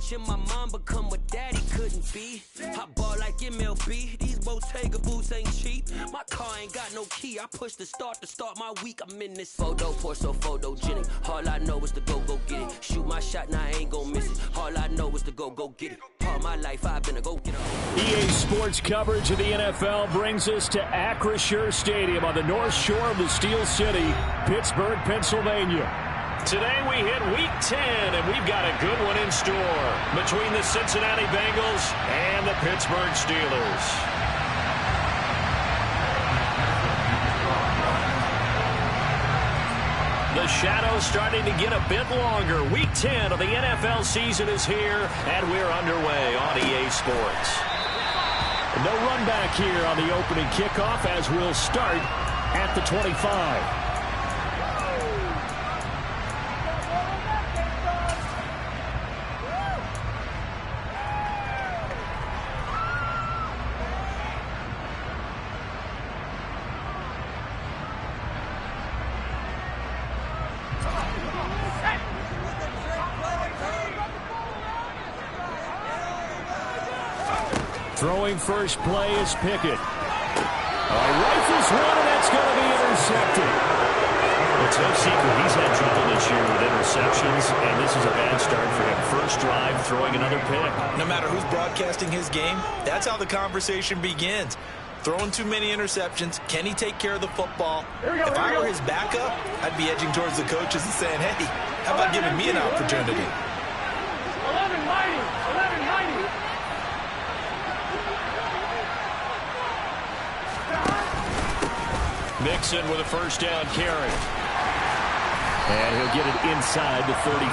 watching my mom become what daddy couldn't be. I ball like MLB, these Bottega boots ain't cheap. My car ain't got no key, I push the start to start my week. I'm in this photo, pour so photogenic. All I know is to go get it. Shoot my shot, now I ain't gon' miss it. All I know is to go get it. All my life I've been a go-getter. EA Sports coverage of the NFL brings us to Acrisure Stadium on the north shore of the Steel City, Pittsburgh, Pennsylvania. Today we hit Week 10, and we've got a good one in store between the Cincinnati Bengals and the Pittsburgh Steelers. The shadow's starting to get a bit longer. Week 10 of the NFL season is here, and we're underway on EA Sports. No run back here on the opening kickoff as we'll start at the 25. Throwing first play is Pickett. Rifles one, and that's going to be intercepted. It's no secret he's had trouble this year with interceptions, and this is a bad start for him. First drive, throwing another pick. No matter who's broadcasting his game, that's how the conversation begins. Throwing too many interceptions. Can he take care of the football? If I were his backup, I'd be edging towards the coaches and saying, hey, how about giving me an opportunity? 11-90. Mixon with a first down carry. And he'll get it inside the 35.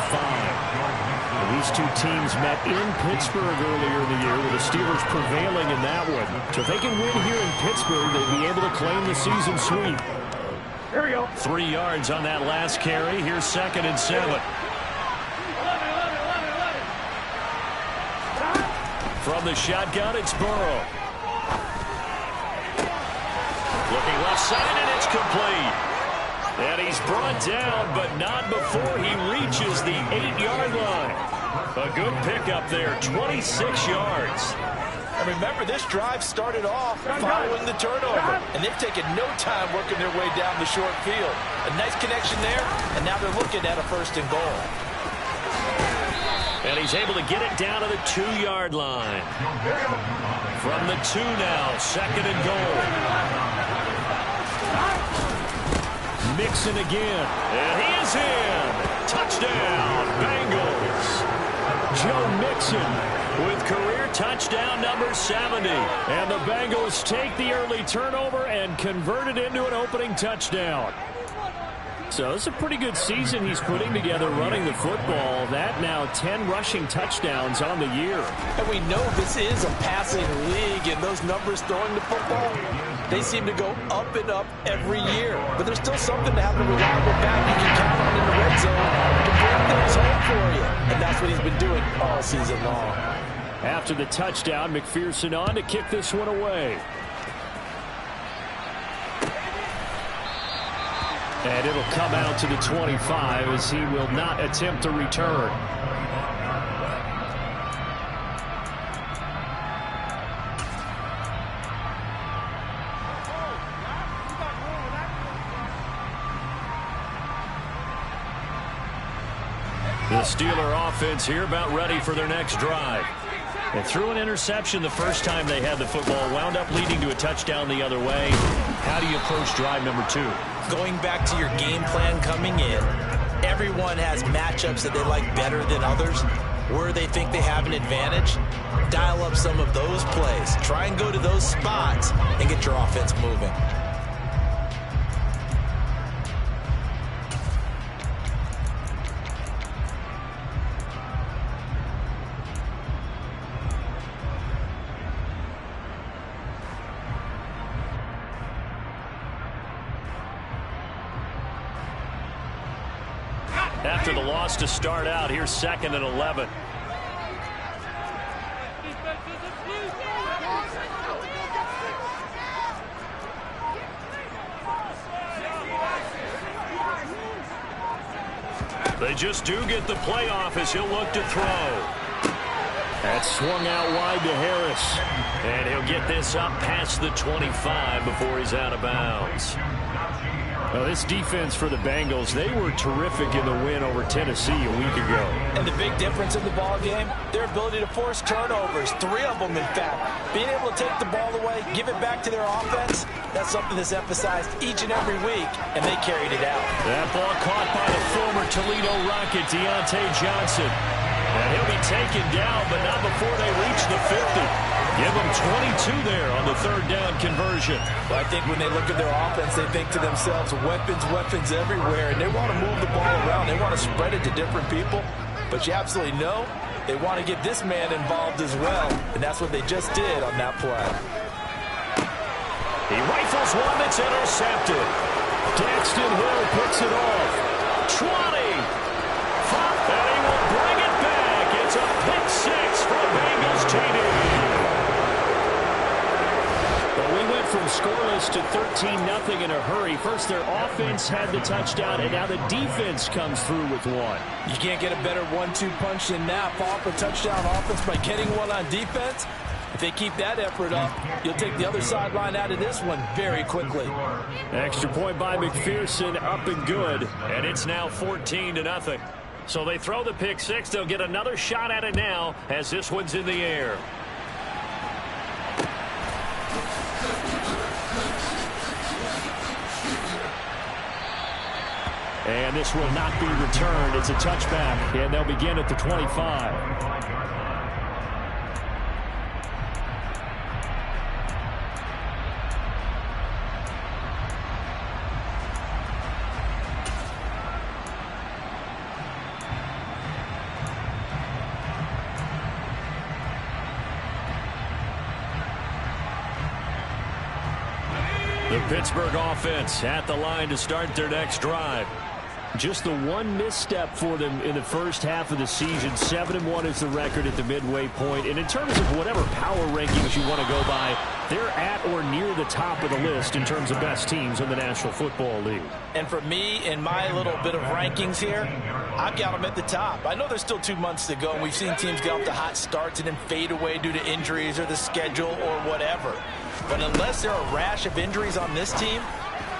These two teams met in Pittsburgh earlier in the year, with the Steelers prevailing in that one. So if they can win here in Pittsburgh, they'll be able to claim the season sweep. Here we go. 3 yards on that last carry. Here's 2nd and 7. 11. From the shotgun, it's Burrow. Looking left side, and it's complete. And he's brought down, but not before he reaches the 8-yard line. A good pickup there, 26 yards. And remember, this drive started off following the turnover, and they've taken no time working their way down the short field. A nice connection there, and now they're looking at a 1st and goal. And he's able to get it down to the 2-yard line. From the 2 now, 2nd and goal. Mixon again, and he is in. Touchdown, Bengals. Joe Mixon with career touchdown number 70. And the Bengals take the early turnover and convert it into an opening touchdown. So it's a pretty good season he's putting together running the football. That now 10 rushing touchdowns on the year. And we know this is a passing league, and those numbers throwing the football, they seem to go up and up every year. But there's still something to have a reliable back you can count on in the red zone to bring things home for you. And that's what he's been doing all season long. After the touchdown, McPherson on to kick this one away. And it'll come out to the 25 as he will not attempt to return. The Steeler offense here about ready for their next drive. And threw an interception the first time they had the football, wound up leading to a touchdown the other way. How do you approach drive number 2? Going back to your game plan coming in, everyone has matchups that they like better than others. Where they think they have an advantage, dial up some of those plays. Try and go to those spots and get your offense moving. After the loss to start out, here's 2nd and 11. They just do get the playoff as he'll look to throw. That's swung out wide to Harris. And he'll get this up past the 25 before he's out of bounds. Well, this defense for the Bengals, they were terrific in the win over Tennessee a week ago. And the big difference in the ball game, their ability to force turnovers, 3 of them in fact. Being able to take the ball away, give it back to their offense, that's something that's emphasized each and every week, and they carried it out. That ball caught by the former Toledo Rocket, Deontay Johnson. And he'll be taken down, but not before they reach the 50. Give them 22 there on the third down conversion. Well, I think when they look at their offense, they think to themselves, weapons everywhere, and they want to move the ball around. They want to spread it to different people, but you absolutely know they want to get this man involved as well, and that's what they just did on that play. He rifles one that's intercepted. Daxton Hill picks it off. 20. And he will bring it back. It's a pick 6 for the Bengals TD. Well, we went from scoreless to 13-0 in a hurry. First, their offense had the touchdown, and now the defense comes through with one. You can't get a better 1-2 punch than that. Fall off a touchdown offense by getting one on defense. If they keep that effort up, you'll take the other sideline out of this one very quickly. Extra point by McPherson, up and good. And it's now 14-0. So they throw the pick 6. They'll get another shot at it now as this one's in the air. And this will not be returned. It's a touchback, and they'll begin at the 25. The Pittsburgh offense at the line to start their next drive. Just the one misstep for them in the first half of the season. 7-1 is the record at the midway point. And in terms of whatever power rankings you want to go by, they're at or near the top of the list in terms of best teams in the National Football League. And for me, in my little bit of rankings here, I've got them at the top. I know there's still 2 months to go, and we've seen teams get off to hot starts and then fade away due to injuries or the schedule or whatever. But unless there are a rash of injuries on this team,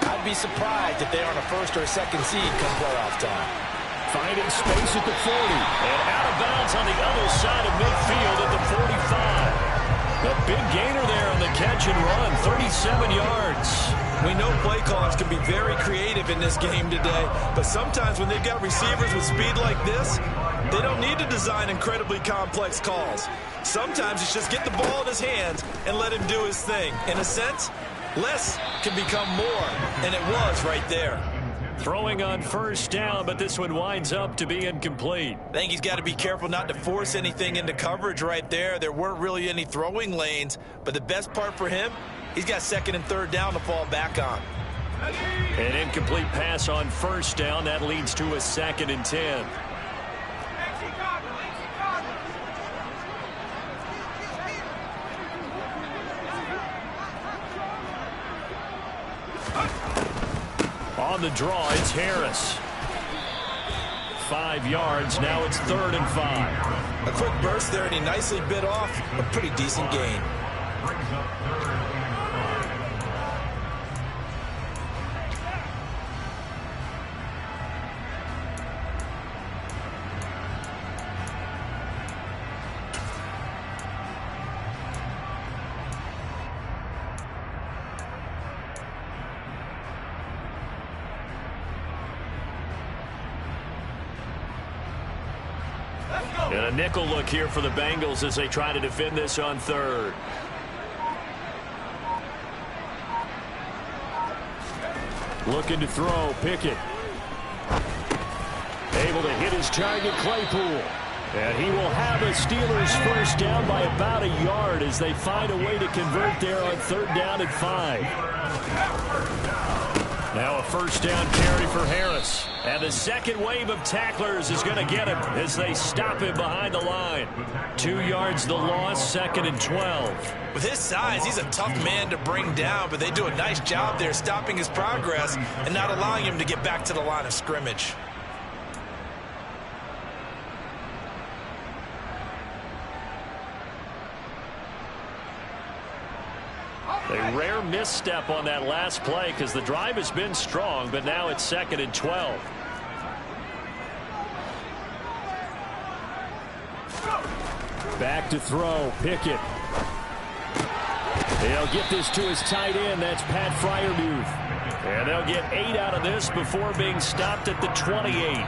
I'd be surprised if they aren't a first or a second seed come playoff time. Finding space at the 40. And out of bounds on the other side of midfield at the 45. A big gainer there on the catch and run, 37 yards. We know play callers can be very creative in this game today, but sometimes when they've got receivers with speed like this, they don't need to design incredibly complex calls. Sometimes it's just get the ball in his hands and let him do his thing. In a sense, less can become more, and it was right there. Throwing on first down, but this one winds up to be incomplete. I think he's got to be careful not to force anything into coverage right there. There weren't really any throwing lanes, but the best part for him, he's got second and third down to fall back on. An incomplete pass on first down. That leads to a 2nd and 10. On the draw, it's Harris. 5 yards. Now it's 3rd and 5. A quick burst there, and he nicely bit off a pretty decent gain. And a nickel look here for the Bengals as they try to defend this on 3rd. Looking to throw, Pickett. Able to hit his target, Claypool. And he will have a Steelers first down by about a yard as they find a way to convert there on 3rd down and 5. Now a first down carry for Harris. And the second wave of tacklers is going to get him as they stop him behind the line. 2 yards the loss, 2nd and 12. With his size, he's a tough man to bring down, but they do a nice job there stopping his progress and not allowing him to get back to the line of scrimmage. A rare misstep on that last play because the drive has been strong, but now it's 2nd and 12. Back to throw. Pickett. They'll get this to his tight end. That's Pat Freiermuth. And they'll get 8 out of this before being stopped at the 28.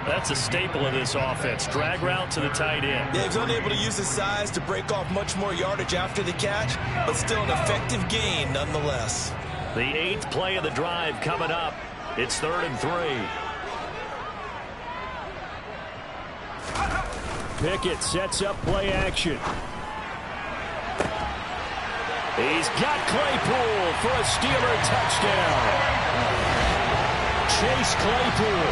That's a staple of this offense. Drag route to the tight end. Yeah, he's unable to use his size to break off much more yardage after the catch, but still an effective gain nonetheless. The 8th play of the drive coming up. It's 3rd and 3. Pickett sets up play action. He's got Claypool for a Steeler touchdown. Chase Claypool,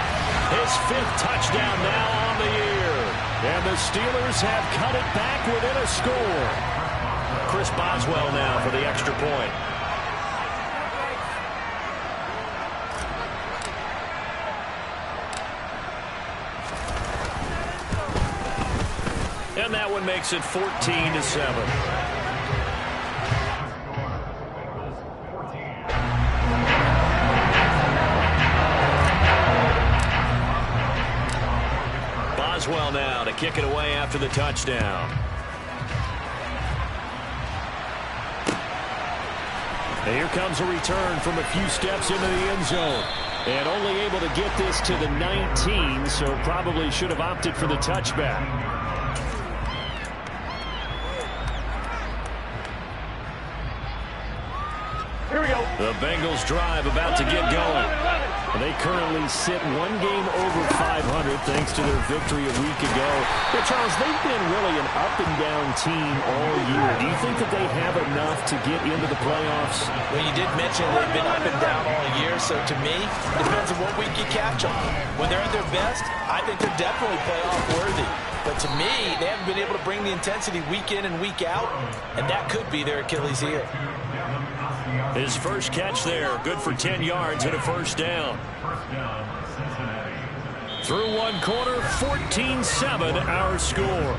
his 5th touchdown now on the year. And the Steelers have cut it back within a score. Chris Boswell now for the extra point. And that one makes it 14-7. Boswell now to kick it away after the touchdown. And here comes a return from a few steps into the end zone. And only able to get this to the 19, so probably should have opted for the touchback. Here we go. The Bengals drive about to get going. They currently sit 1 game over 500 thanks to their victory a week ago. But Charles, they've been really an up-and-down team all year. Do you think that they have enough to get into the playoffs? Well, you did mention they've been up and down all year, so to me, it depends on what week you catch them. When they're at their best, I think they're definitely playoff worthy. But to me, they haven't been able to bring the intensity week in and week out, and that could be their Achilles heel. His first catch there, good for 10 yards and a first down. Through 1 quarter, 14-7 our score.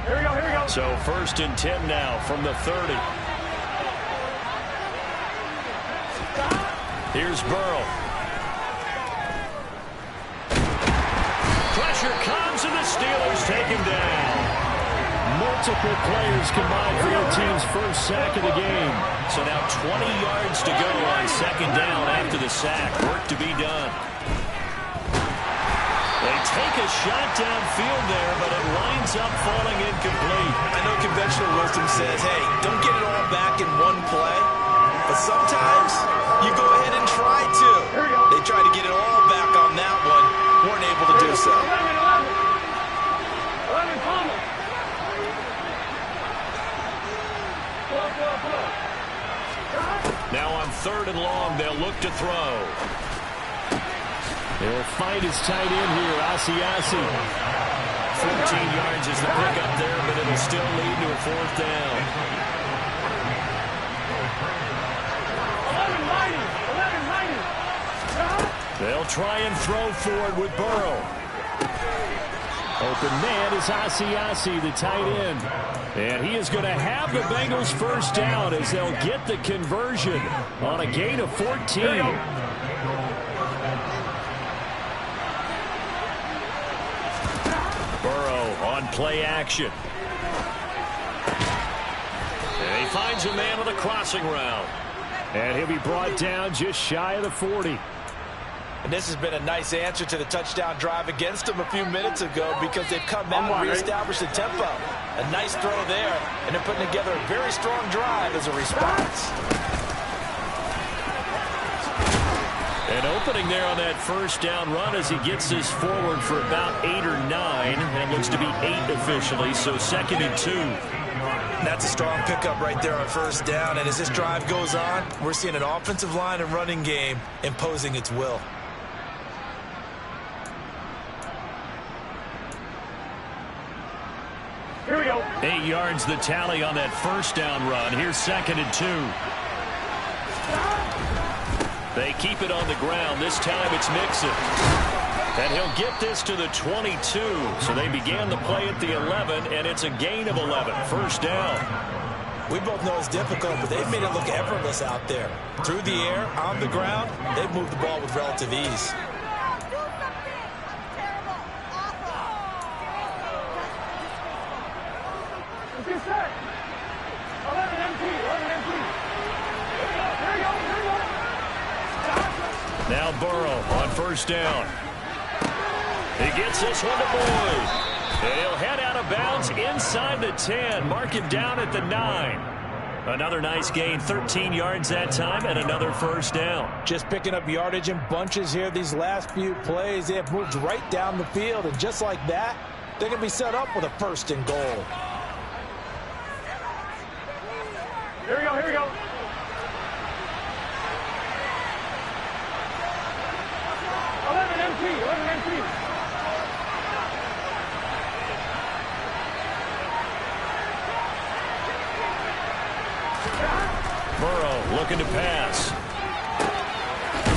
Here we go, here we go. So 1st and 10 now from the 30. Here's Burrow. Pressure comes and the Steelers take him down. Multiple players combined for their team's first sack of the game. So now 20 yards to go on 2nd down after the sack. Work to be done. They take a shot downfield there, but it winds up falling incomplete. I know conventional wisdom says, hey, don't get it all back in one play. But sometimes you go ahead and try to. They tried to get it all back on that one. Weren't able to do so. 11 Palmer. Now on 3rd and long, they'll look to throw. They'll find his tight end here, Asiasi. 14 yards is the pickup there, but it'll still lead to a 4th down. 11-90. They'll try and throw forward with Burrow. Open man is Asiasi, the tight end. And he is going to have the Bengals first down as they'll get the conversion on a gain of 14. Play action. And he finds a man on the crossing route. And he'll be brought down just shy of the 40. And this has been a nice answer to the touchdown drive against them a few minutes ago because they've come out and reestablished the tempo. A nice throw there, and they're putting together a very strong drive as a response. An opening there on that first down run as he gets this forward for about 8 or 9. And it looks to be 8 officially, so 2nd and 2. That's a strong pickup right there on first down. And as this drive goes on, we're seeing an offensive line and running game imposing its will. Here we go. 8 yards the tally on that first down run. Here's 2nd and 2. They keep it on the ground. This time it's Mixon. And he'll get this to the 22. So they began the play at the 11, and it's a gain of 11. First down. We both know it's difficult, but they've made it look effortless out there. Through the air, on the ground, they've moved the ball with relative ease. Get set. 11 MT. Here we go. Now Burrow on first down. He gets this one to Boyd. And he'll head out of bounds inside the 10. Mark him down at the 9. Another nice gain, 13 yards that time, and another first down. Just picking up yardage in bunches here these last few plays. They have moved right down the field, and just like that, they're going to be set up with a 1st and goal. Here we go. 11 MT. Burrow looking to pass.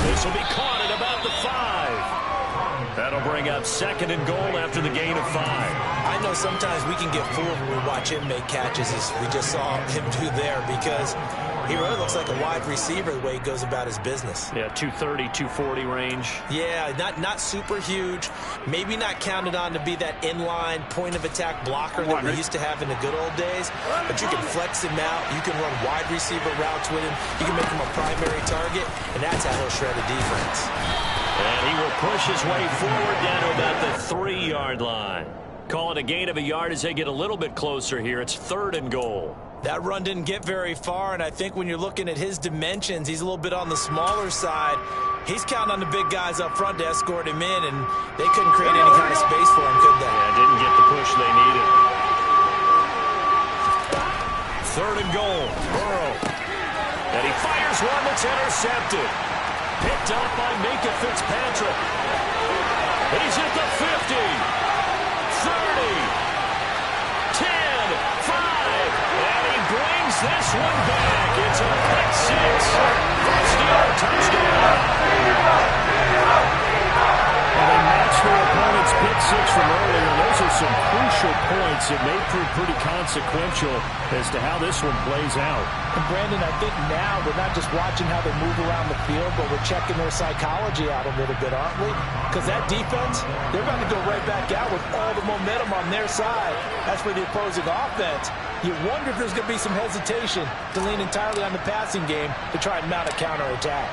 This will be caught at about the 5. That'll bring up 2nd and goal after the gain of 5. I know sometimes we can get fooled when we watch him make catches, as we just saw him do there, because he really looks like a wide receiver the way he goes about his business. Yeah, 230, 240 range. Yeah, not super huge. Maybe not counted on to be that inline point-of-attack blocker that we used to have in the good old days. But you can flex him out. You can run wide receiver routes with him. You can make him a primary target, and that's how he'll shred a defense. And he will push his way forward down to about the 3-yard line. Call it a gain of a yard as they get a little bit closer here. It's 3rd and goal. That run didn't get very far, and I think when you're looking at his dimensions, he's a little bit on the smaller side. He's counting on the big guys up front to escort him in, and they couldn't create any kind of space for him, could they? Yeah, didn't get the push they needed. 3rd and goal. Burrow. And he fires one that's intercepted. Picked up by Minka Fitzpatrick. He's at the 50. 30. 10. 5. And he brings this one back. It's a pick 6. First down, touchdown. And they matched their opponent's pick 6 from earlier. Those are some crucial points that may prove pretty consequential as to how this one plays out. And Brandon, I think now we're not just watching how they move around the field, but we're checking their psychology out a little bit, aren't we? Because that defense, they're about to go right back out with all the momentum on their side. As for the opposing offense, you wonder if there's going to be some hesitation to lean entirely on the passing game to try and mount a counterattack.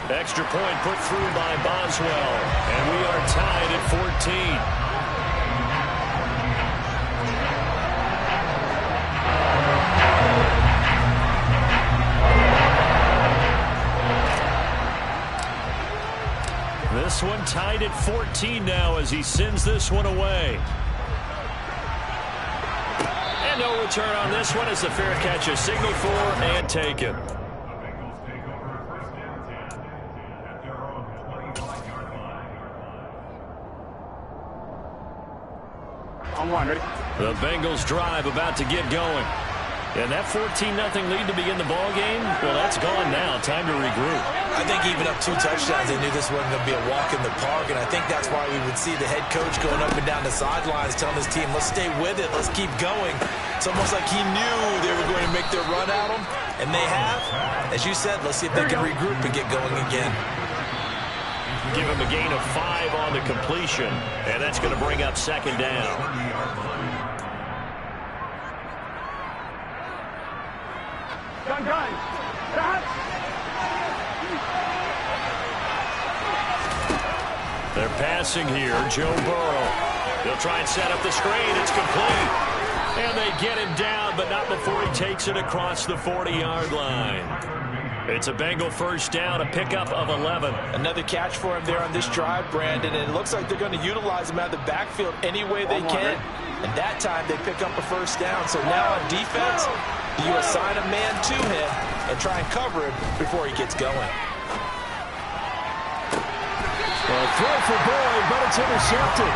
Extra point put through by Boswell. And we are tied at 14. This one tied at 14 now as he sends this one away. And no return on this one as the fair catch is signaled for and taken. On one, ready? The Bengals drive about to get going. And that 14-0 lead to begin the ball game, well, that's gone now. Time to regroup. I think even up 2 touchdowns, they knew this wasn't going to be a walk in the park, and I think that's why we would see the head coach going up and down the sidelines telling his team, let's stay with it, let's keep going. It's almost like he knew they were going to make their run at him, and they have. As you said, let's see if they can regroup and get going again. Give him a gain of 5 on the completion, and that's going to bring up 2nd down. Gun. They're passing here. Joe Burrow. They'll try and set up the screen. It's complete. And they get him down, but not before he takes it across the 40-yard line. It's a Bengal first down, a pickup of 11. Another catch for him there on this drive, Brandon, and it looks like they're going to utilize him out of the backfield any way they can. And that time they pick up a first down. So now on defense, you assign a man to him and try and cover him before he gets going. Well, throw for Boyd, but it's intercepted.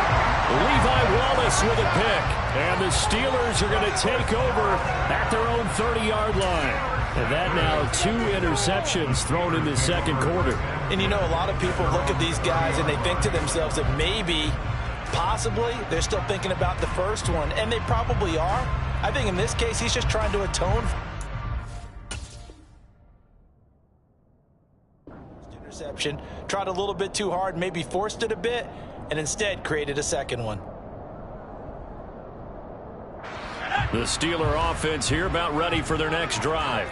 Levi Wallace with a pick. And the Steelers are going to take over at their own 30-yard line. And that now 2 interceptions thrown in the second quarter. And you know, a lot of people look at these guys and they think to themselves that maybe, possibly, they're still thinking about the first one. And they probably are. I think in this case, he's just trying to atone. Interception, tried a little bit too hard, maybe forced it a bit, and instead created a second one. The Steeler offense here about ready for their next drive.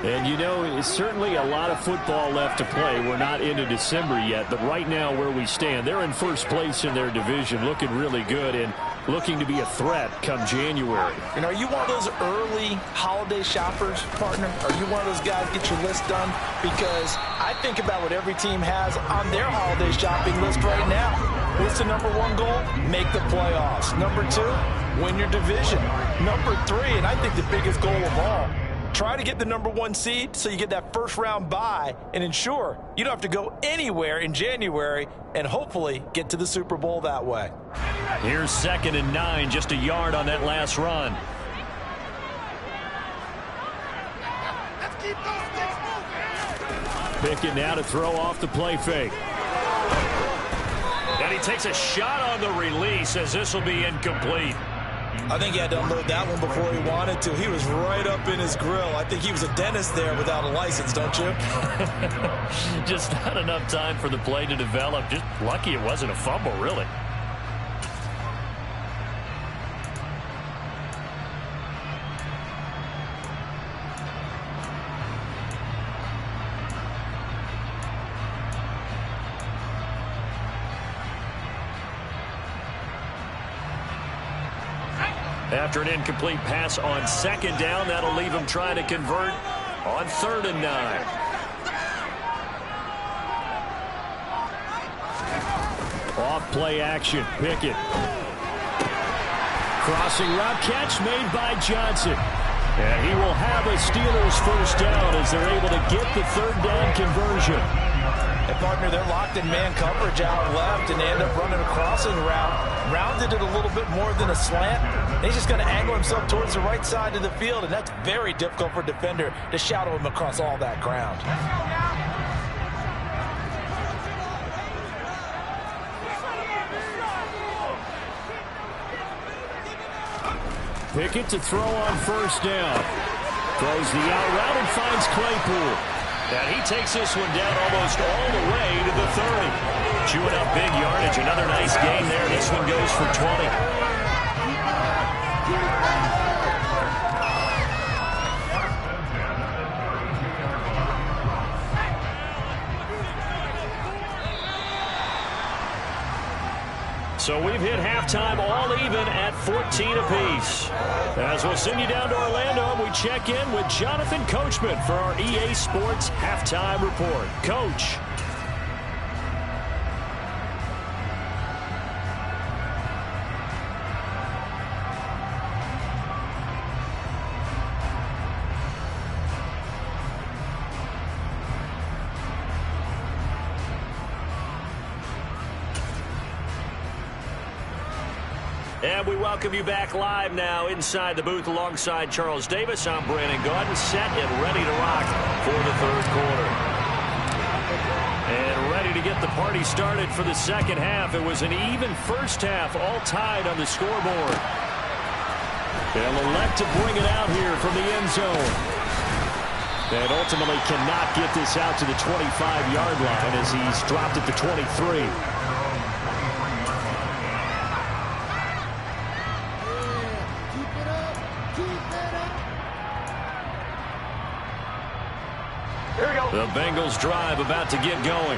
And, you know, it's certainly a lot of football left to play. We're not into December yet, but right now where we stand, they're in first place in their division, looking really good and looking to be a threat come January. And are you one of those early holiday shoppers, partner? Are you one of those guys get your list done? Because I think about what every team has on their holiday shopping list right now. What's the number 1 goal? Make the playoffs. Number 2, win your division. Number 3, and I think the biggest goal of all, try to get the number 1 seed so you get that first round bye and ensure you don't have to go anywhere in January and hopefully get to the Super Bowl that way. Here's 2nd and 9, just a yard on that last run. Pickett now to throw off the play fake. And he takes a shot on the release as this will be incomplete. I think he had to unload that one before he wanted to. He was right up in his grill. I think he was a dentist there without a license, don't you? Just not enough time for the play to develop. Just lucky it wasn't a fumble, really. After an incomplete pass on 2nd down, that'll leave him trying to convert on 3rd and 9. Off play action, Pickett. Crossing route catch made by Johnson. And he will have a Steelers first down as they're able to get the 3rd down conversion. And partner, they're locked in man coverage out left, and they end up running a crossing route. Rounded it a little bit more than a slant. He's just going to angle himself towards the right side of the field, and that's very difficult for a defender to shadow him across all that ground. Pickett to throw on 1st down. Throws the out route and finds Claypool. And he takes this one down almost all the way to the 30. Chewing up big yardage. Another nice gain there. This one goes for 20. So we've hit halftime all even at 14 apiece. As we'll send you down to Orlando, we check in with Jonathan Coachman for our EA Sports Halftime Report. Coach. And we welcome you back live now inside the booth alongside Charles Davis. I'm Brandon Gaudin, set and ready to rock for the 3rd quarter. And ready to get the party started for the 2nd half. It was an even first half, all tied on the scoreboard. They'll elect to bring it out here from the end zone. And ultimately cannot get this out to the 25-yard line as he's dropped at the 23. The Bengals drive about to get going.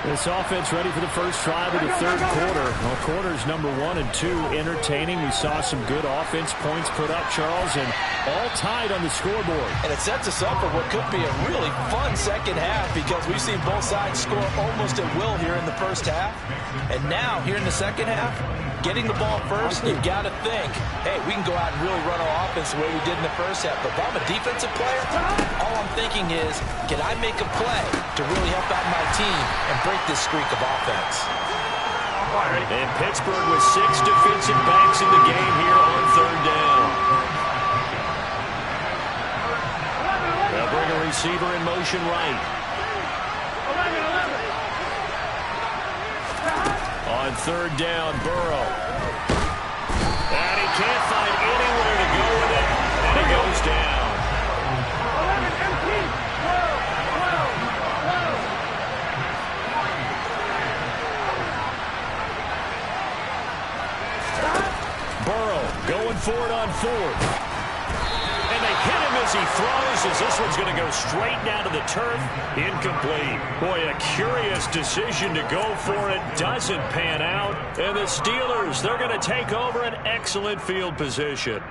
This offense ready for the first drive of the 3rd quarter. Well, quarters number 1 and 2 entertaining. We saw some good offense points put up, Charles, and all tied on the scoreboard. And it sets us up for what could be a really fun 2nd half because we've seen both sides score almost at will here in the first half. And now, here in the 2nd half, getting the ball first, you've got to think, hey, we can go out and really run our offense the way we did in the first half. But if I'm a defensive player, all I'm thinking is, can I make a play to really help out my team and bring break this streak of offense. And Pittsburgh with 6 defensive backs in the game here on third down. They'll bring a receiver in motion right. On third down, Burrow. And he can't find anywhere to go with it. And he goes down. Burrow going for it on fourth. And they hit him as he throws, as this one's going to go straight down to the turf. Incomplete. Boy, a curious decision to go for it. Doesn't pan out. And the Steelers, they're going to take over an excellent field position.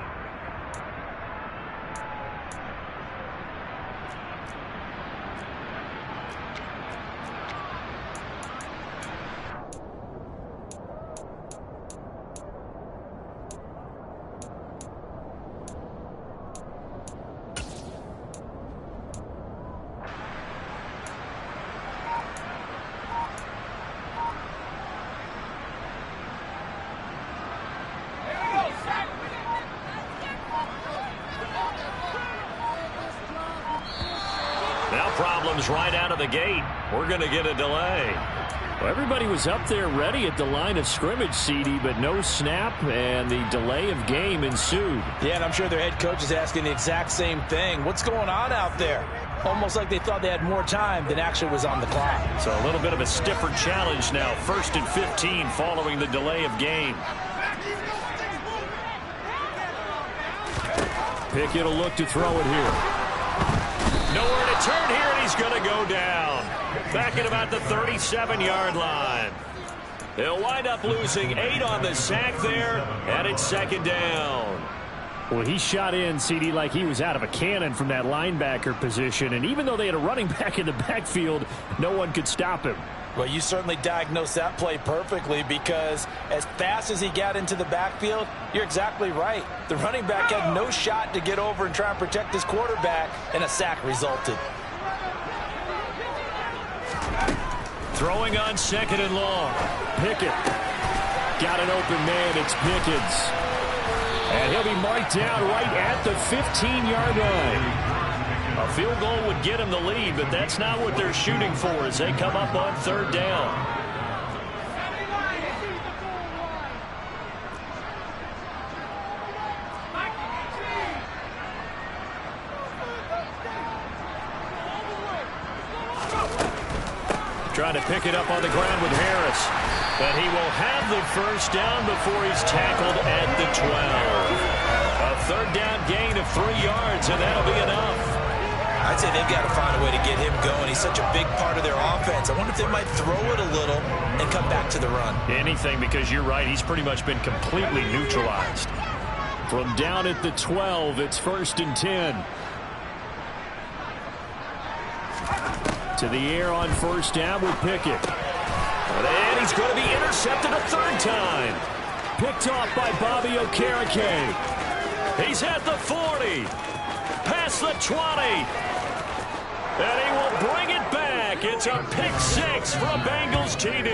Problems right out of the gate. We're going to get a delay. Well, everybody was up there ready at the line of scrimmage, CD, but no snap, and the delay of game ensued. Yeah, and I'm sure their head coach is asking the exact same thing. What's going on out there? Almost like they thought they had more time than actually was on the clock. So a little bit of a stiffer challenge now. 1st and 15 following the delay of game. Pickett will look to throw it here. Nowhere to turn here, and he's going to go down. Back at about the 37-yard line. They'll wind up losing 8 on the sack there, and it's 2nd down. Well, he shot in, CD, like he was out of a cannon from that linebacker position, and even though they had a running back in the backfield, no one could stop him. Well, you certainly diagnosed that play perfectly, because as fast as he got into the backfield, you're exactly right. The running back had no shot to get over and try and protect his quarterback, and a sack resulted. Throwing on 2nd and long. Pickett. Got an open man. It's Pickens. And he'll be marked down right at the 15-yard line. A field goal would get him the lead, but that's not what they're shooting for as they come up on 3rd down. Trying to pick it up on the ground with Harris. But he will have the 1st down before he's tackled at the 12. A 3rd down gain of 3 yards, and that'll be enough. I'd say they've got to find a way to get him going. He's such a big part of their offense. I wonder if they might throw it a little and come back to the run. Anything, because you're right. He's pretty much been completely neutralized. From down at the 12, it's 1st and 10. To the air on 1st down with Pickett. And he's going to be intercepted a 3rd time. Picked off by Bobby Okereke. He's at the 40. Past the 20. And he will bring it back. It's a pick 6 for a Bengals TD.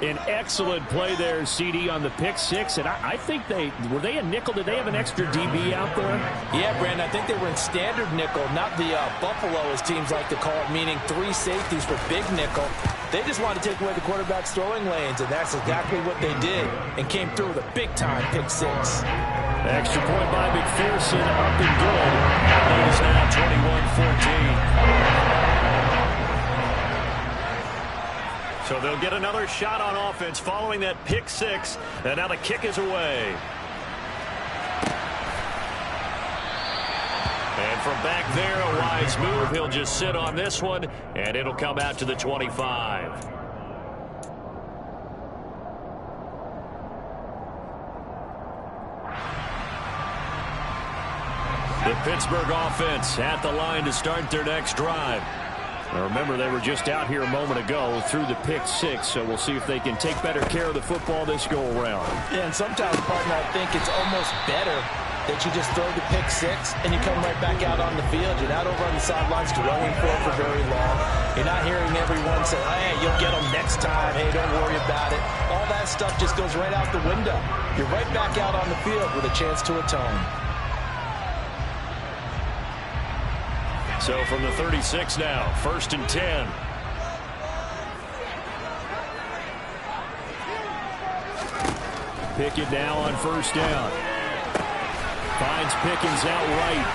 An excellent play there, CD, on the pick 6. And I think were they a nickel? Did they have an extra DB out there? Yeah, Brandon, I think they were in standard nickel, not the Buffalo, as teams like to call it, meaning 3 safeties for big nickel. They just wanted to take away the quarterback's throwing lanes, and that's exactly what they did, and came through with a big-time pick 6. Extra point by McPherson, up and good. Lead is now 21-14. So they'll get another shot on offense following that pick 6, and now the kick is away. And from back there, a wise move. He'll just sit on this one, and it'll come out to the 25. The Pittsburgh offense at the line to start their next drive. Now remember, they were just out here a moment ago through the pick 6, so we'll see if they can take better care of the football this go-around. Yeah, and sometimes, partner, I think it's almost better that you just throw the pick six and you come right back out on the field. You're not over on the sidelines dwelling for very long. You're not hearing everyone say, hey, you'll get them next time. Hey, don't worry about it. All that stuff just goes right out the window. You're right back out on the field with a chance to atone. So from the 36 now, 1st and 10. Pickett now on 1st down. Finds Pickens out right.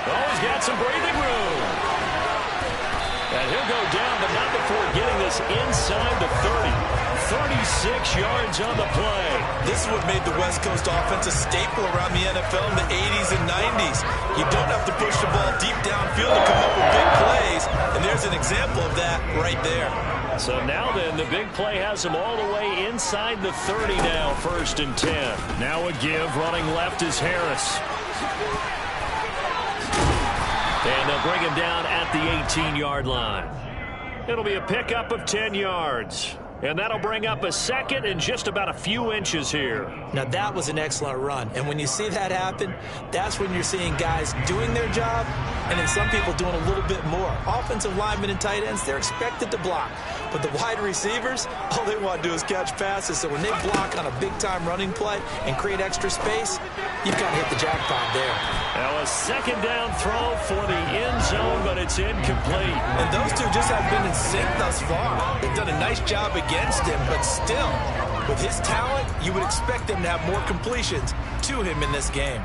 Oh, he's got some breathing room. And he'll go down, but not before getting this inside the 30. 36 yards on the play. This is what made the West Coast offense a staple around the NFL in the 80s and 90s. You don't have to push the ball deep downfield to come up with big plays, and there's an example of that right there. So now then, the big play has him all the way inside the 30 now, 1st and 10. Now a give, running left is Harris. And they'll bring him down at the 18-yard line. It'll be a pickup of 10 yards. And that'll bring up a 2nd and just about a few inches here. Now, that was an excellent run. And when you see that happen, that's when you're seeing guys doing their job and then some people doing a little bit more. Offensive linemen and tight ends, they're expected to block. But the wide receivers, all they want to do is catch passes. So when they block on a big-time running play and create extra space, you've got to hit the jackpot there. Now a 2nd down throw for the end zone, but it's incomplete. And those two just have been in sync thus far. They've done a nice job against him, but still, with his talent, you would expect them to have more completions to him in this game.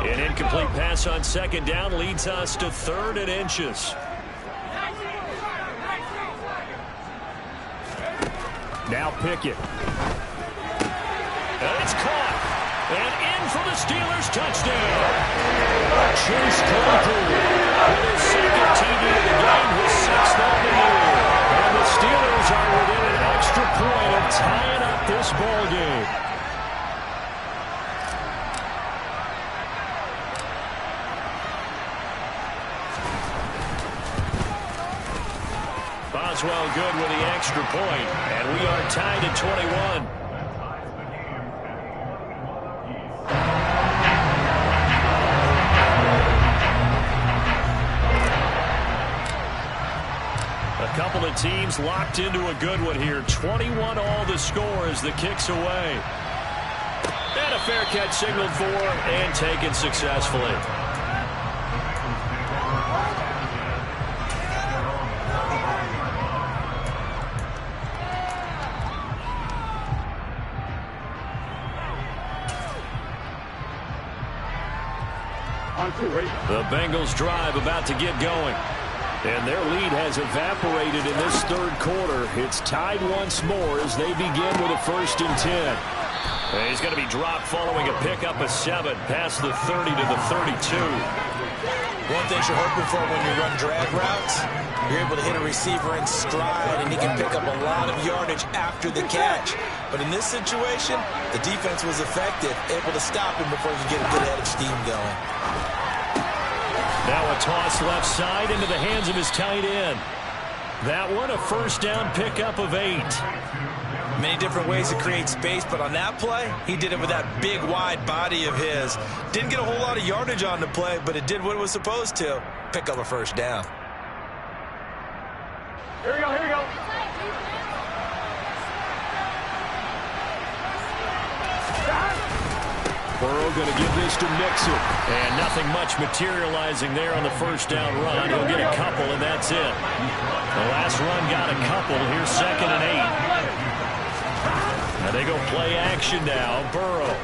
An incomplete pass on 2nd down leads us to 3rd and inches. Now Pickett. And it's caught. And in for the Steelers touchdown. Chase Claypool with his 2nd TD of the game, his 6th on the year. And the Steelers are within an extra point of tying up this ball game. Boswell good with the extra point, and we are tied at 21. A couple of teams locked into a good one here. 21 all the score as the kick's away. And a fair catch signaled for and taken successfully. The Bengals drive about to get going. And their lead has evaporated in this 3rd quarter. It's tied once more as they begin with a 1st and 10. And he's going to be dropped following a pickup of 7 past the 30 to the 32. One thing you're hoping for when you run drag routes, you're able to hit a receiver in stride and he can pick up a lot of yardage after the catch. But in this situation, the defense was effective, able to stop him before he could get a good head of steam going. Now a toss left side into the hands of his tight end. That one a 1st down pickup of 8. Many different ways to create space, but on that play, he did it with that big, wide body of his. Didn't get a whole lot of yardage on the play, but it did what it was supposed to. Pick up a 1st down. Here we go, here we go. Burrow going to give this to Mixon. And nothing much materializing there on the 1st down run. He'll get a couple, and that's it. The last run got a couple. Here's 2nd and 8. And they go play action now. Burrow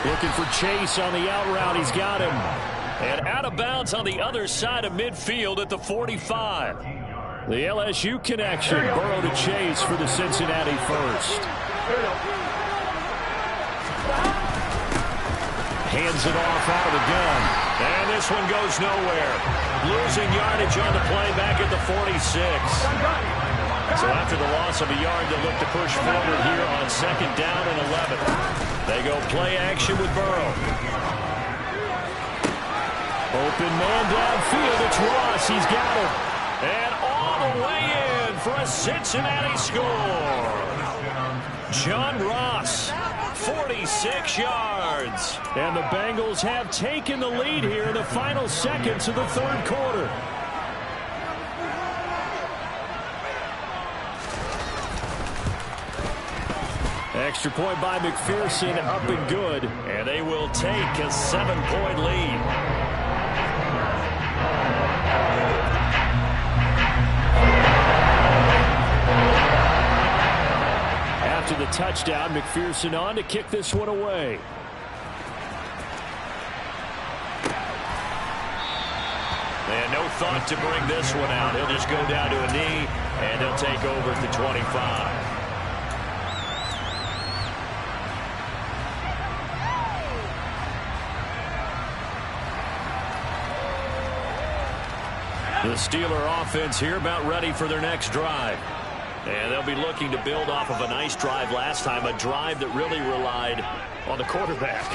looking for Chase on the out route. He's got him. And out of bounds on the other side of midfield at the 45. The LSU connection. Burrow to Chase for the Cincinnati 1st. Hands it off out of the gun. And this one goes nowhere. Losing yardage on the play back at the 46. So after the loss of a yard, they'll look to push forward here on 2nd down and 11. They go play action with Burrow. Open man downfield. It's Ross. He's got him. And all the way in for a Cincinnati score. John Ross, 46 yards. And the Bengals have taken the lead here in the final seconds of the 3rd quarter. Extra point by McPherson, up and good. And they will take a 7-point lead. After the touchdown, McPherson on to kick this one away. And no thought to bring this one out. He'll just go down to a knee, and he'll take over at the 25. The Steeler offense here about ready for their next drive. And they'll be looking to build off of a nice drive last time, a drive that really relied on the quarterback.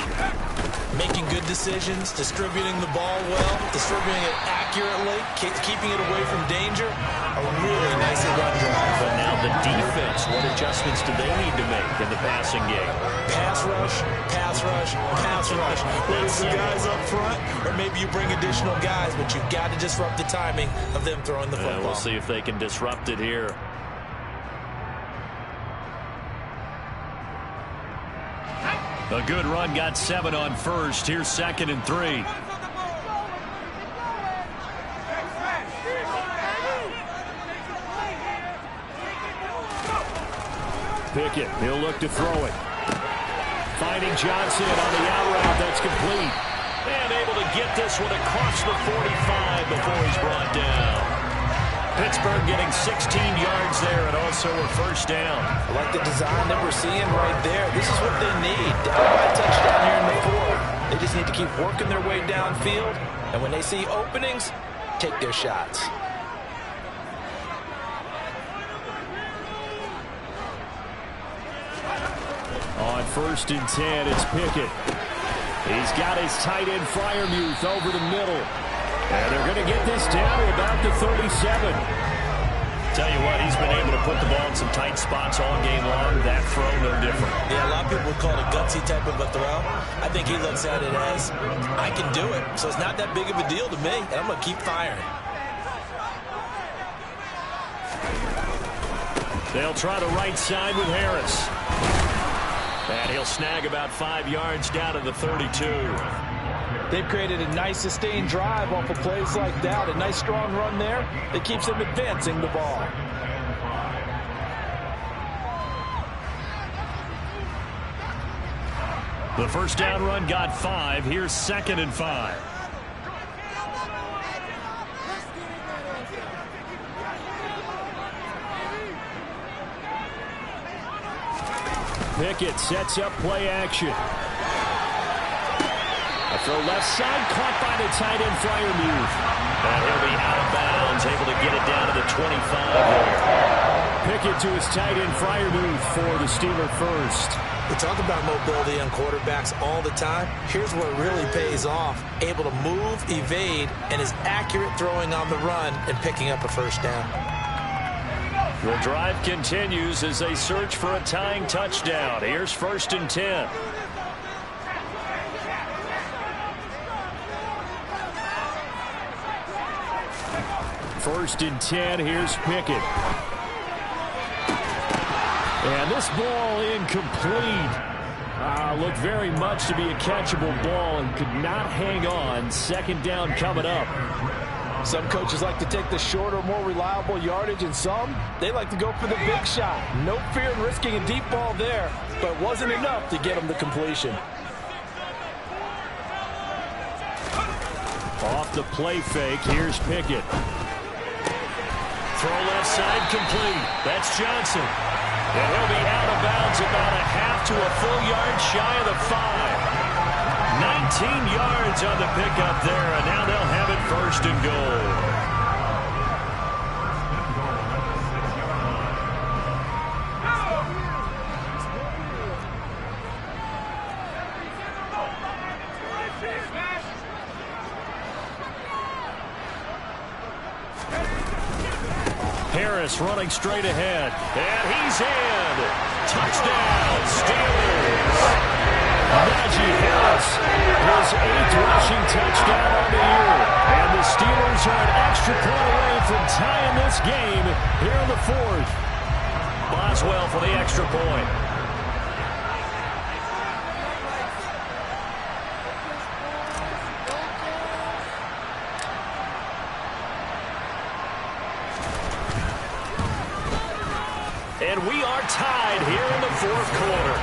Making good decisions, distributing the ball well, distributing it accurately, keeping it away from danger. A really nicely run drive. But now the defense, what adjustments do they need to make in the passing game? Pass rush, pass rush, pass rush. Whether it's the guys up front or maybe you bring additional guys, but you've got to disrupt the timing of them throwing the football. We'll see if they can disrupt it here. A good run, got 7 on first. Here's 2nd and 3. Pickett, he'll look to throw it. Finding Johnson on the out route, that's complete. And able to get this one across the 45 before he's brought down. Pittsburgh getting 16 yards there and also a 1st down. I like the design that we're seeing right there. This is what they need. Down by a touchdown here in the 4th. They just need to keep working their way downfield. And when they see openings, take their shots. On 1st and 10, it's Pickett. He's got his tight end Freiermuth over the middle. And they're going to get this down to about the 37. Tell you what, he's been able to put the ball in some tight spots all game long. That throw, no different. Yeah, a lot of people would call it a gutsy type of a throw. I think he looks at it as, I can do it. So it's not that big of a deal to me, and I'm going to keep firing. They'll try the right side with Harris. And he'll snag about 5 yards down to the 32. They've created a nice sustained drive off of plays like that. A nice strong run there that keeps them advancing the ball. The 1st down run got 5. Here's 2nd and 5. Pickett sets up play action. A throw left side, caught by the tight end Freiermuth. And he'll be out of bounds, able to get it down to the 25 there. Pickett to his tight end Freiermuth for the Steeler 1st. We talk about mobility on quarterbacks all the time. Here's where it really pays off. Able to move, evade, and is accurate throwing on the run and picking up a 1st down. The drive continues as they search for a tying touchdown. Here's 1st and 10. First and 10, here's Pickett. And this ball incomplete. Looked very much to be a catchable ball and could not hang on. 2nd down coming up. Some coaches like to take the shorter, more reliable yardage, and some, they like to go for the big shot. No fear in risking a deep ball there, but it wasn't enough to get them the completion. Off the play fake, here's Pickett. Throw left side complete. That's Johnson. And he'll be out of bounds about a half to a full yard shy of the 5. yards on the pickup there, and now they'll have it first and goal. Harris running straight ahead, and he's in. Touchdown, Steelers. Najee Harris, his 8th rushing touchdown on the year. And the Steelers are an extra point away from tying this game here in the 4th. Boswell for the extra point. And we are tied here in the 4th quarter.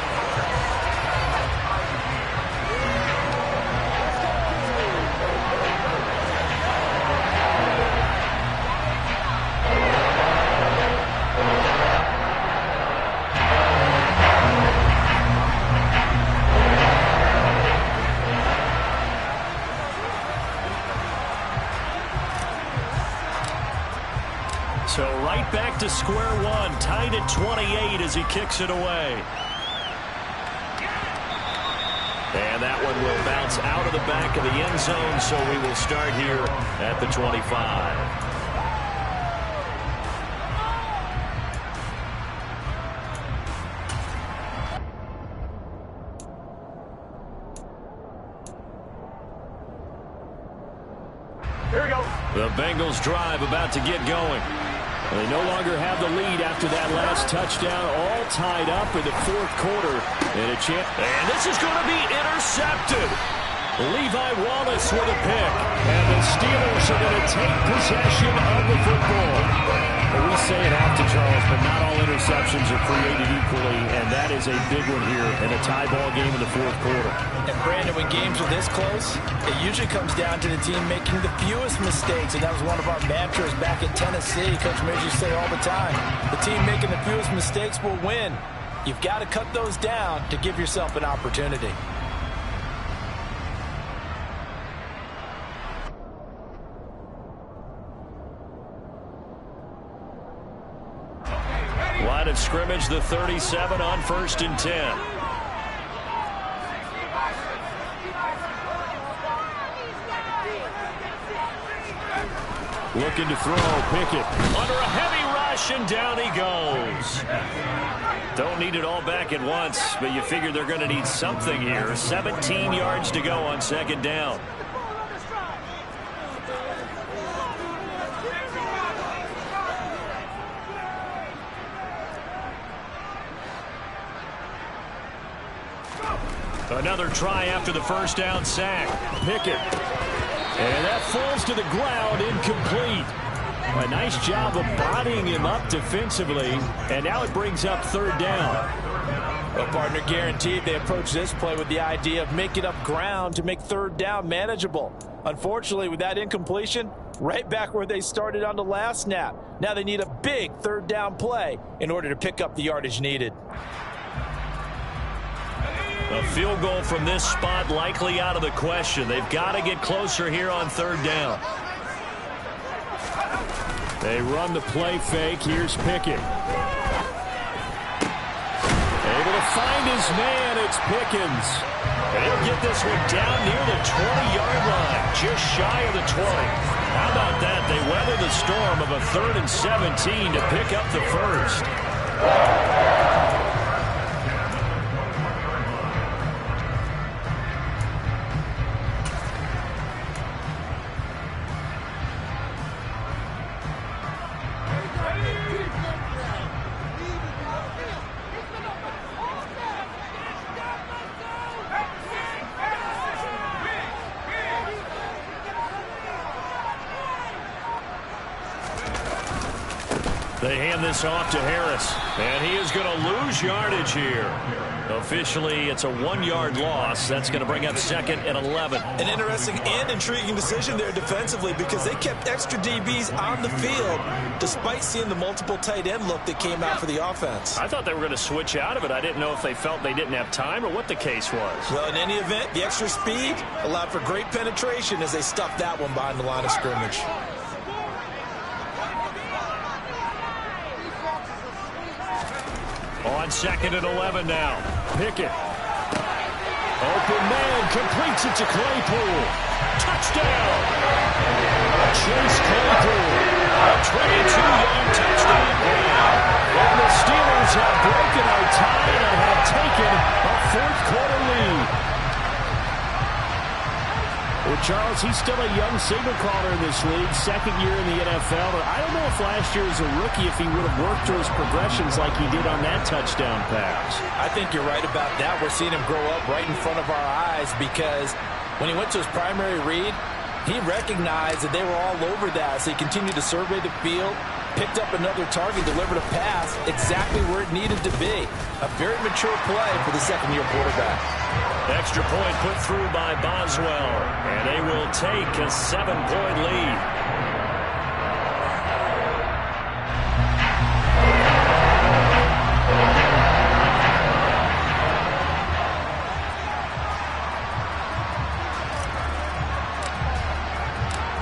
So right back to square one, tied at 28 as he kicks it away. And that one will bounce out of the back of the end zone, so we will start here at the 25. Here we go. The Bengals drive about to get going. They no longer have the lead after that last touchdown, all tied up in the 4th quarter. And this is going to be intercepted. Levi Wallace with a pick. And the Steelers are going to take possession of the football. Well, we say it often, Charles, but not all interceptions are created equally, and that is a big one here in a tie ball game in the 4th quarter. And Brandon, when games are this close, it usually comes down to the team making the fewest mistakes, and that was one of our mantras back in Tennessee. Coach Major used to say all the time, the team making the fewest mistakes will win. You've got to cut those down to give yourself an opportunity. Line of scrimmage, the 37 on 1st and 10. Looking to throw, Pickett under a heavy rush, and down he goes. Don't need it all back at once, but you figure they're going to need something here. 17 yards to go on 2nd down. Another try after the 1st down sack. Pickett. And that falls to the ground, incomplete. A nice job of bodying him up defensively. And now it brings up 3rd down. Well, partner, guaranteed they approach this play with the idea of making up ground to make 3rd down manageable. Unfortunately, with that incompletion, right back where they started on the last snap. Now they need a big 3rd down play in order to pick up the yardage needed. A field goal from this spot likely out of the question. They've got to get closer here on 3rd down. They run the play fake. Here's Pickett. Able to find his man. It's Pickens. And he'll get this one down near the 20-yard line, just shy of the 20. How about that? They weather the storm of a 3rd and 17 to pick up the first. They hand this off to Harris, and he is going to lose yardage here. Officially, it's a 1-yard loss. That's going to bring up 2nd and 11. An interesting and intriguing decision there defensively because they kept extra DBs on the field despite seeing the multiple tight end look that came out for the offense. I thought they were going to switch out of it. I didn't know if they felt they didn't have time or what the case was. Well, in any event, the extra speed allowed for great penetration as they stuffed that one behind the line of scrimmage. On 2nd and 11 now. Pickett. Open man, completes it to Claypool. Touchdown! Chase Claypool. A 22-yard touchdown game. And the Steelers have broken our tie and have taken a 4th-quarter lead. Well, Charles, he's still a young signal caller in this league, 2nd year in the NFL. But I don't know if last year as a rookie, if he would have worked through his progressions like he did on that touchdown pass. I think you're right about that. We're seeing him grow up right in front of our eyes because when he went to his primary read, he recognized that they were all over that. So he continued to survey the field, picked up another target, delivered a pass exactly where it needed to be. A very mature play for the 2nd-year quarterback. Extra point put through by Boswell, and they will take a 7-point lead.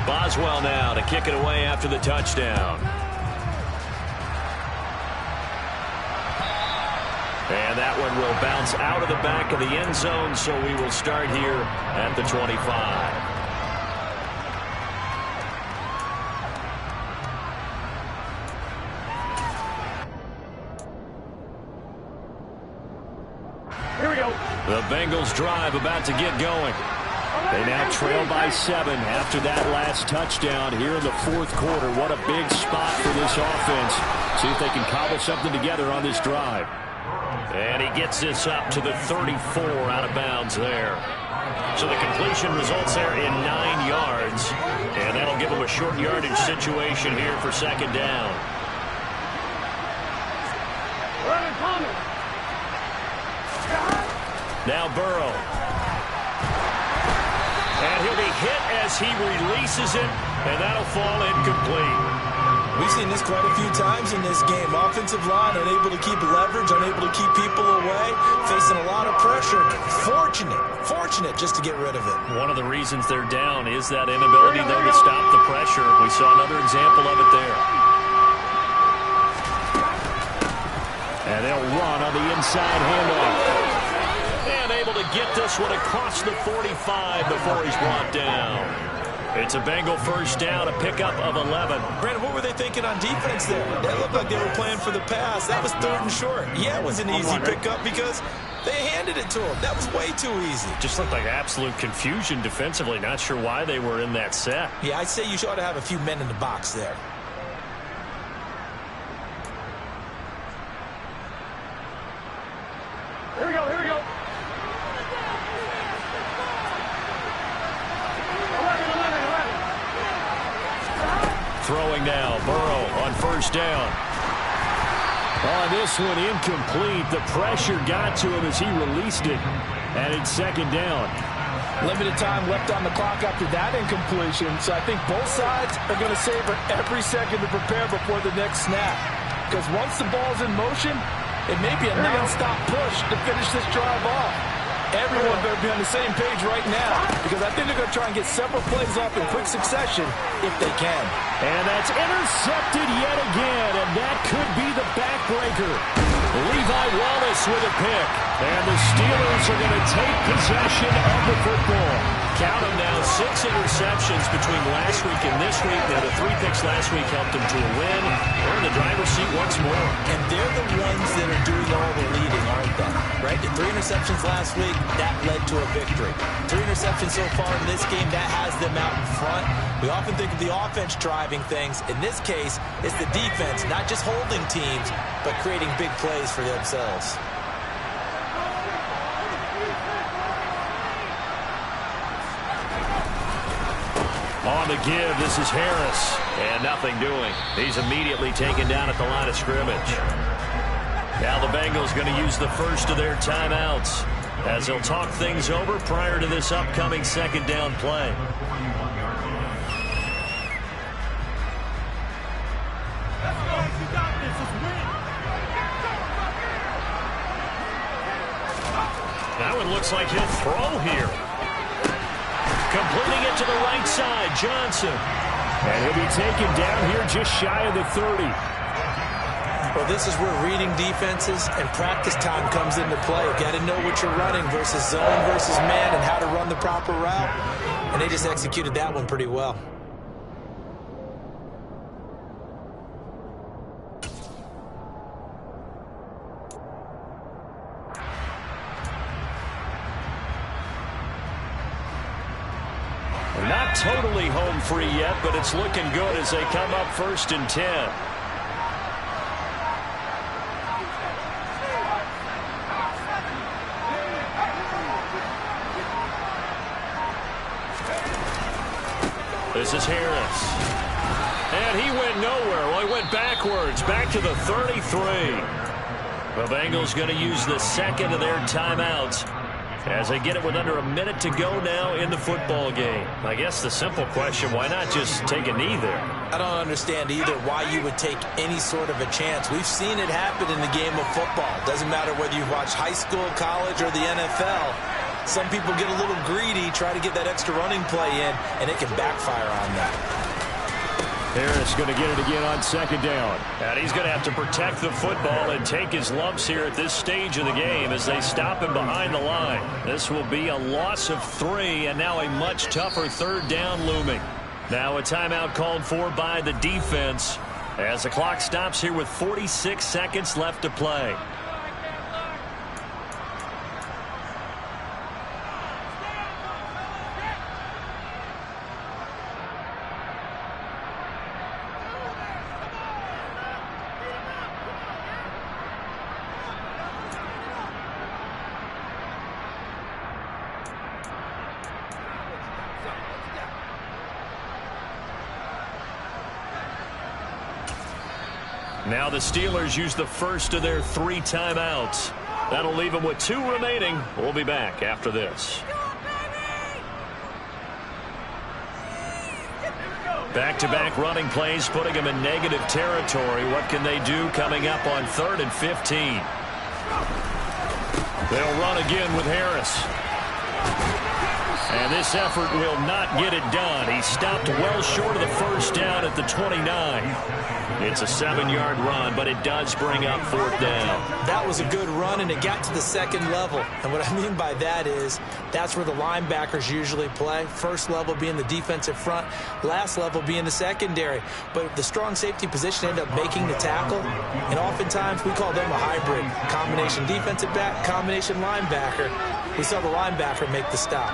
Boswell now to kick it away after the touchdown. And that one will bounce out of the back of the end zone, so we will start here at the 25. Here we go. The Bengals drive about to get going. They now trail by 7 after that last touchdown here in the 4th quarter. What a big spot for this offense. See if they can cobble something together on this drive. And he gets this up to the 34 out of bounds there. So the completion results there in 9 yards. And that'll give him a short yardage situation here for 2nd down. Now Burrow. And he'll be hit as he releases it. And that'll fall incomplete. We've seen this quite a few times in this game. Offensive line unable to keep leverage, unable to keep people away, facing a lot of pressure. Fortunate just to get rid of it. One of the reasons they're down is that inability, though, to stop the pressure. We saw another example of it there. And they'll run on the inside handoff. And able to get this one across the 45 before he's brought down. It's a Bengal 1st down, a pickup of 11. Brandon, what were they thinking on defense there? They looked like they were playing for the pass. That was 3rd and short. Yeah, it was an easy pickup because they handed it to him. That was way too easy. Just looked like absolute confusion defensively. Not sure why they were in that set. Yeah, I'd say you ought to have a few men in the box there. Here we go. Here we go. Throwing now, Burrow on 1st down. On this one, incomplete. The pressure got to him as he released it. And it's 2nd down. Limited time left on the clock after that incompletion. So I think both sides are going to savor every second to prepare before the next snap. Because once the ball's in motion, it may be a non-stop push to finish this drive off. Everyone better be on the same page right now because I think they're going to try and get several plays off in quick succession if they can. And that's intercepted yet again, and that could be the backbreaker. Levi Wallace with a pick, and the Steelers are going to take possession of the football. Count them now, 6 interceptions between last week and this week. Now the 3 picks last week helped them to a win. They're in the driver's seat once more. And they're the ones that are doing all the leading, aren't they? Right? The 3 interceptions last week, that led to a victory. 3 interceptions so far in this game, that has them out in front. We often think of the offense driving things. In this case, it's the defense, not just holding teams, but creating big plays for themselves. On on the give. This is Harris. And nothing doing. He's immediately taken down at the line of scrimmage. Now the Bengals going to use the first of their timeouts as they'll talk things over prior to this upcoming second down play. Now it looks like he'll throw here. Completing it to the right side, Johnson. And he'll be taken down here just shy of the 30. Well, this is where reading defenses and practice time comes into play. You got to know what you're running versus zone versus man and how to run the proper route. And they just executed that one pretty well. Not totally home free yet, but it's looking good as they come up 1st and 10. This is Harris. And he went nowhere. Well, he went backwards, back to the 33. The Bengals going to use the second of their timeouts as they get it with under a minute to go now in the football game. I guess the simple question, why not just take a knee there? I don't understand either why you would take any sort of a chance. We've seen it happen in the game of football. Doesn't matter whether you watch high school, college, or the NFL. Some people get a little greedy, try to get that extra running play in, and it can backfire on that. Harris going to get it again on second down. And he's going to have to protect the football and take his lumps here at this stage of the game as they stop him behind the line. This will be a loss of 3, and now a much tougher third down looming. Now a timeout called for by the defense as the clock stops here with 46 seconds left to play. Now the Steelers use the first of their 3 timeouts. That'll leave them with 2 remaining. We'll be back after this. Back-to-back running plays putting them in negative territory. What can they do coming up on 3rd and 15? They'll run again with Harris. And this effort will not get it done. He stopped well short of the first down at the 29. It's a 7-yard run, but it does bring up 4th down. That was a good run, and it got to the second level. And what I mean by that is that's where the linebackers usually play. First level being the defensive front, last level being the secondary. But the strong safety position ended up making the tackle, and oftentimes we call them a hybrid. Combination defensive back, combination linebacker. We saw the linebacker make the stop.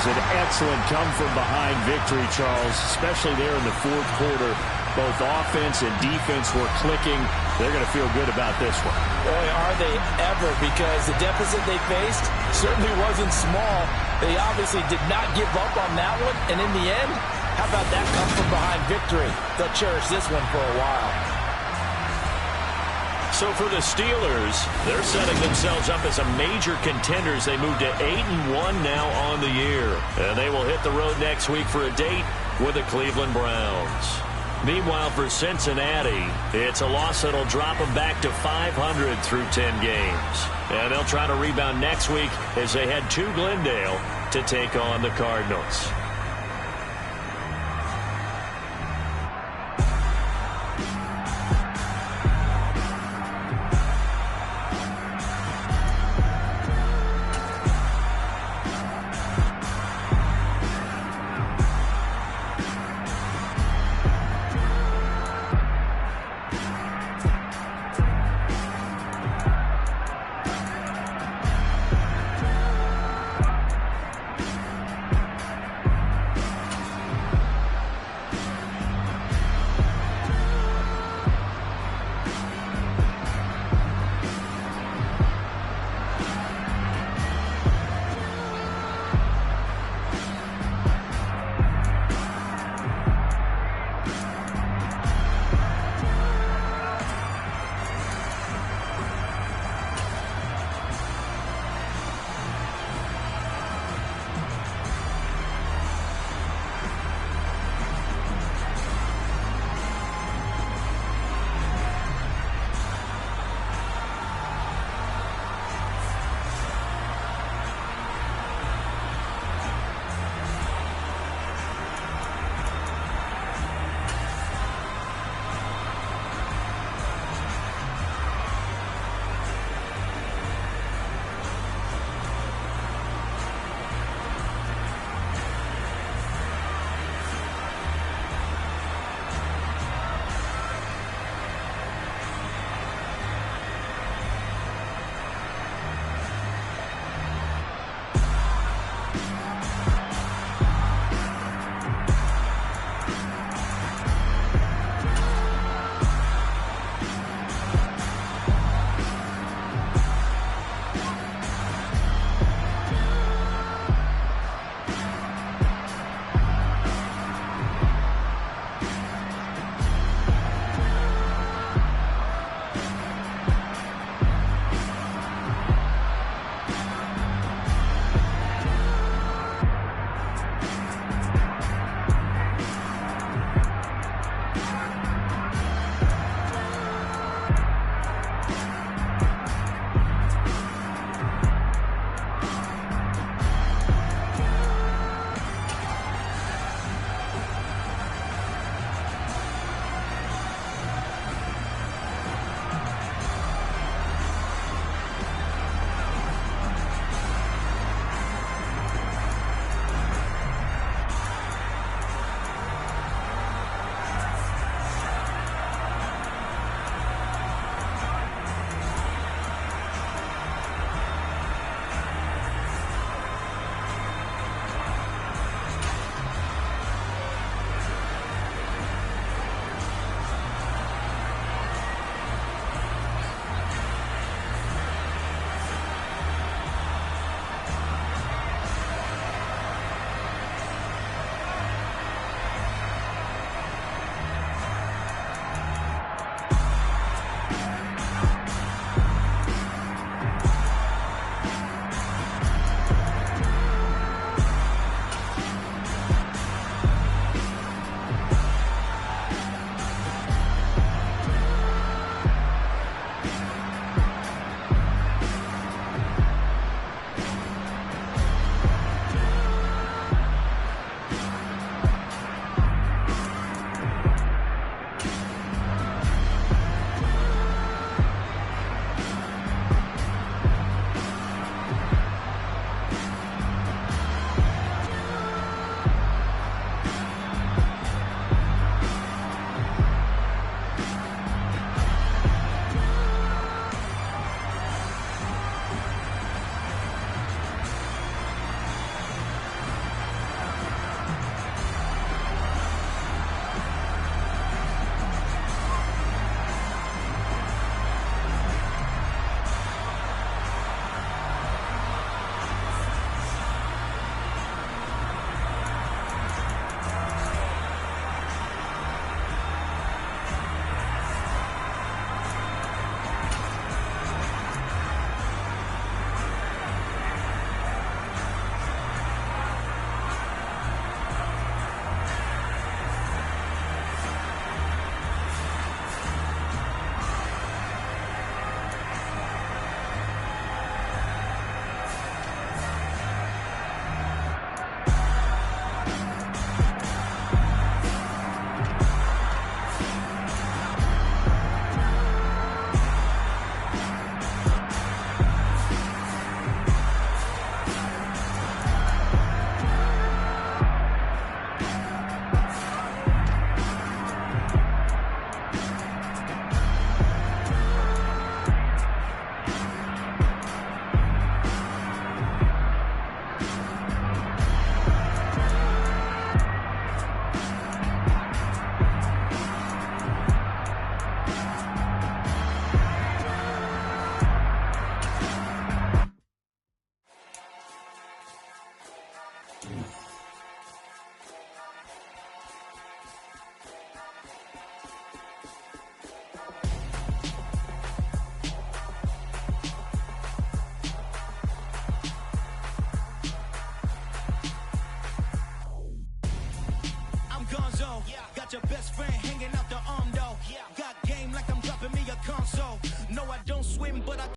An excellent come-from-behind victory, Charles, especially there in the 4th quarter. Both offense and defense were clicking. They're going to feel good about this one. Boy, are they ever, because the deficit they faced certainly wasn't small. They obviously did not give up on that one, and in the end, how about that come-from-behind victory? They'll cherish this one for a while. So for the Steelers, they're setting themselves up as a major contender as they move to 8-1 now on the year. And they will hit the road next week for a date with the Cleveland Browns. Meanwhile, for Cincinnati, it's a loss that'll drop them back to 500 through 10 games. And they'll try to rebound next week as they head to Glendale to take on the Cardinals.